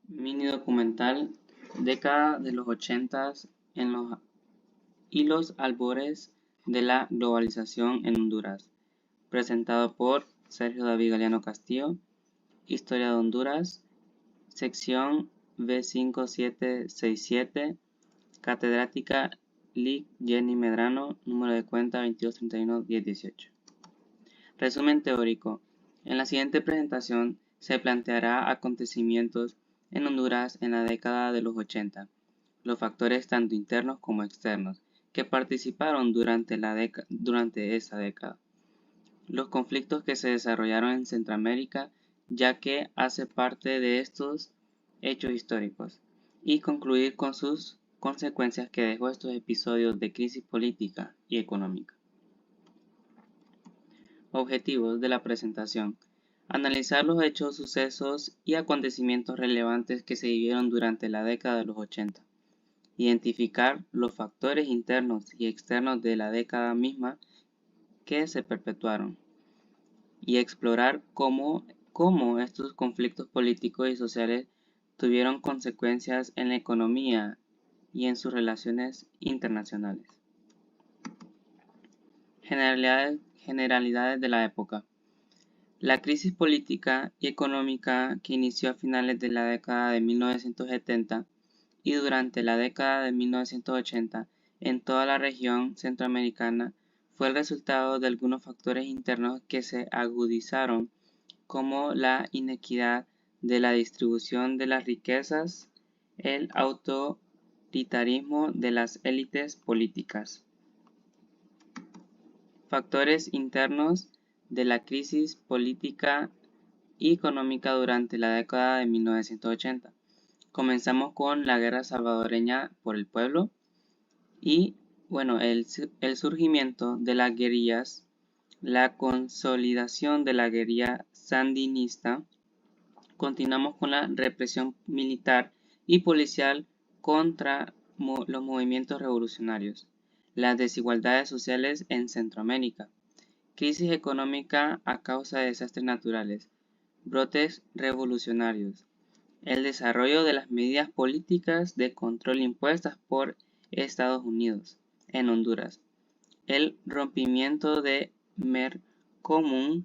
Mini documental Década de los 80 en los y los albores de la globalización en Honduras, presentado por Sergio David Galeano Castillo, Historia de Honduras, sección B5767, catedrática Lic. Jenny Medrano, número de cuenta 2231-1018. Resumen teórico. En la siguiente presentación se planteará acontecimientos en Honduras en la década de los 80, los factores tanto internos como externos que participaron durante esa década, los conflictos que se desarrollaron en Centroamérica ya que hace parte de estos hechos históricos, y concluir con sus consecuencias que dejó estos episodios de crisis política y económica. Objetivos de la presentación: analizar los hechos, sucesos y acontecimientos relevantes que se vivieron durante la década de los 80, identificar los factores internos y externos de la década misma que se perpetuaron, y explorar cómo estos conflictos políticos y sociales tuvieron consecuencias en la economía y en sus relaciones internacionales. Generalidades de la época. La crisis política y económica que inició a finales de la década de 1970 y durante la década de 1980 en toda la región centroamericana fue el resultado de algunos factores internos que se agudizaron, como la inequidad de la distribución de las riquezas, el autoritarismo de las élites políticas. Factores internos de la crisis política y económica durante la década de 1980. Comenzamos con la guerra salvadoreña por el pueblo y el surgimiento de las guerrillas, la consolidación de la guerrilla sandinista. Continuamos con la represión militar y policial contra los movimientos revolucionarios, las desigualdades sociales en Centroamérica, crisis económica a causa de desastres naturales, brotes revolucionarios, el desarrollo de las medidas políticas de control impuestas por Estados Unidos en Honduras, el rompimiento de Mercosur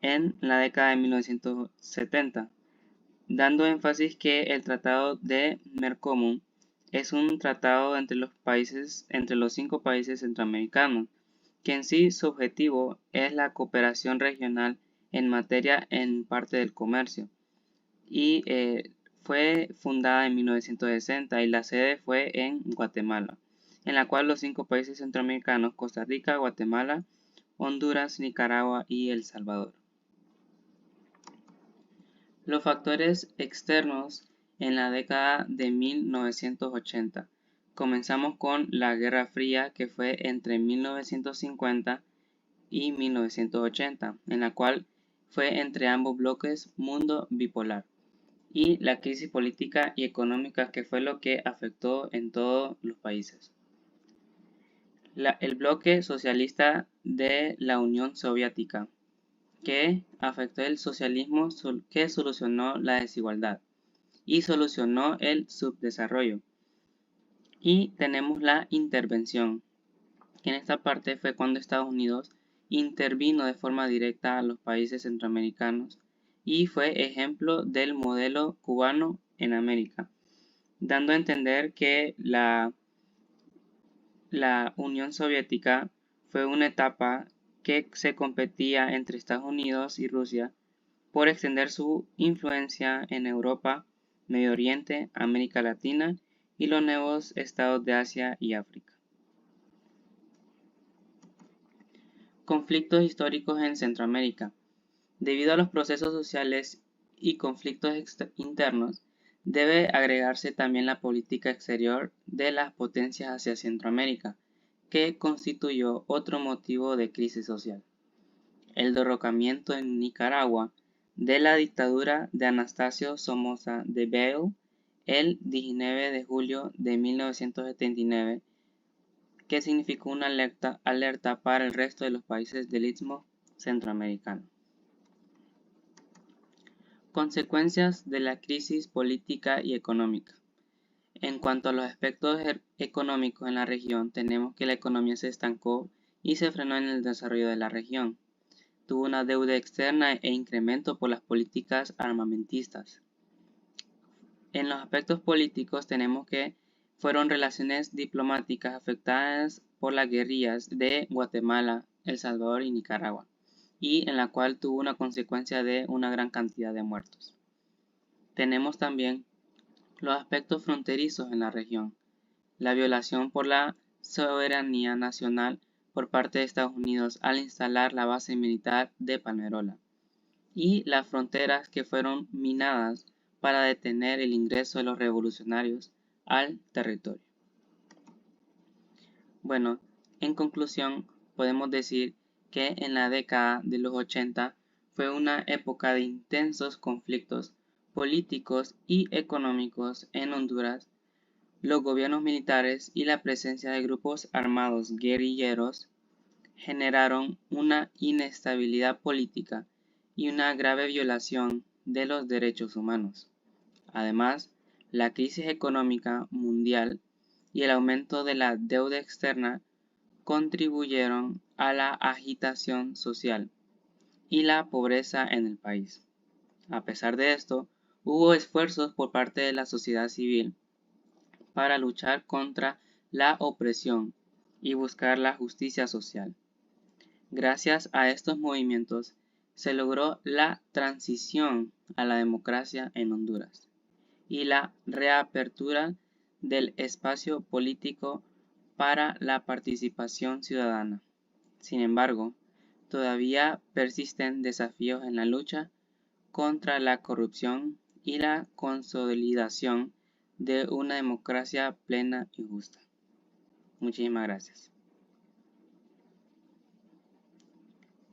en la década de 1970, dando énfasis que el Tratado de Mercosur es un tratado entre los 5 países centroamericanos, que en sí su objetivo es la cooperación regional en materia en parte del comercio, y fue fundada en 1960 y la sede fue en Guatemala, en la cual los 5 países centroamericanos, Costa Rica, Guatemala, Honduras, Nicaragua y El Salvador. Los factores externos en la década de 1980. Comenzamos con la Guerra Fría, que fue entre 1950 y 1980, en la cual fue entre ambos bloques mundo bipolar, y la crisis política y económica, que fue lo que afectó en todos los países. El bloque socialista de la Unión Soviética, que afectó el socialismo, que solucionó la desigualdad y solucionó el subdesarrollo. Y tenemos la intervención, que en esta parte fue cuando Estados Unidos intervino de forma directa a los países centroamericanos y fue ejemplo del modelo cubano en América, dando a entender que la Unión Soviética fue una etapa que se competía entre Estados Unidos y Rusia por extender su influencia en Europa, Medio Oriente, América Latina y los nuevos estados de Asia y África. Conflictos históricos en Centroamérica. Debido a los procesos sociales y conflictos internos, debe agregarse también la política exterior de las potencias hacia Centroamérica, que constituyó otro motivo de crisis social. El derrocamiento en Nicaragua de la dictadura de Anastasio Somoza Debayle el 19 de julio de 1979, que significó una alerta para el resto de los países del Istmo Centroamericano. Consecuencias de la crisis política y económica. En cuanto a los aspectos económicos en la región, tenemos que la economía se estancó y se frenó en el desarrollo de la región. Tuvo una deuda externa e incremento por las políticas armamentistas. En los aspectos políticos tenemos que fueron relaciones diplomáticas afectadas por las guerrillas de Guatemala, El Salvador y Nicaragua, y en la cual tuvo una consecuencia de una gran cantidad de muertos. Tenemos también los aspectos fronterizos en la región, la violación por la soberanía nacional por parte de Estados Unidos al instalar la base militar de Palmerola, y las fronteras que fueron minadas para detener el ingreso de los revolucionarios al territorio. Bueno, en conclusión, podemos decir que en la década de los 80 fue una época de intensos conflictos políticos y económicos en Honduras. Los gobiernos militares y la presencia de grupos armados guerrilleros generaron una inestabilidad política y una grave violación de los derechos humanos. Además, la crisis económica mundial y el aumento de la deuda externa contribuyeron a la agitación social y la pobreza en el país. A pesar de esto, hubo esfuerzos por parte de la sociedad civil para luchar contra la opresión y buscar la justicia social. Gracias a estos movimientos se logró la transición a la democracia en Honduras y la reapertura del espacio político para la participación ciudadana. Sin embargo, todavía persisten desafíos en la lucha contra la corrupción y la consolidación de una democracia plena y justa. Muchísimas gracias.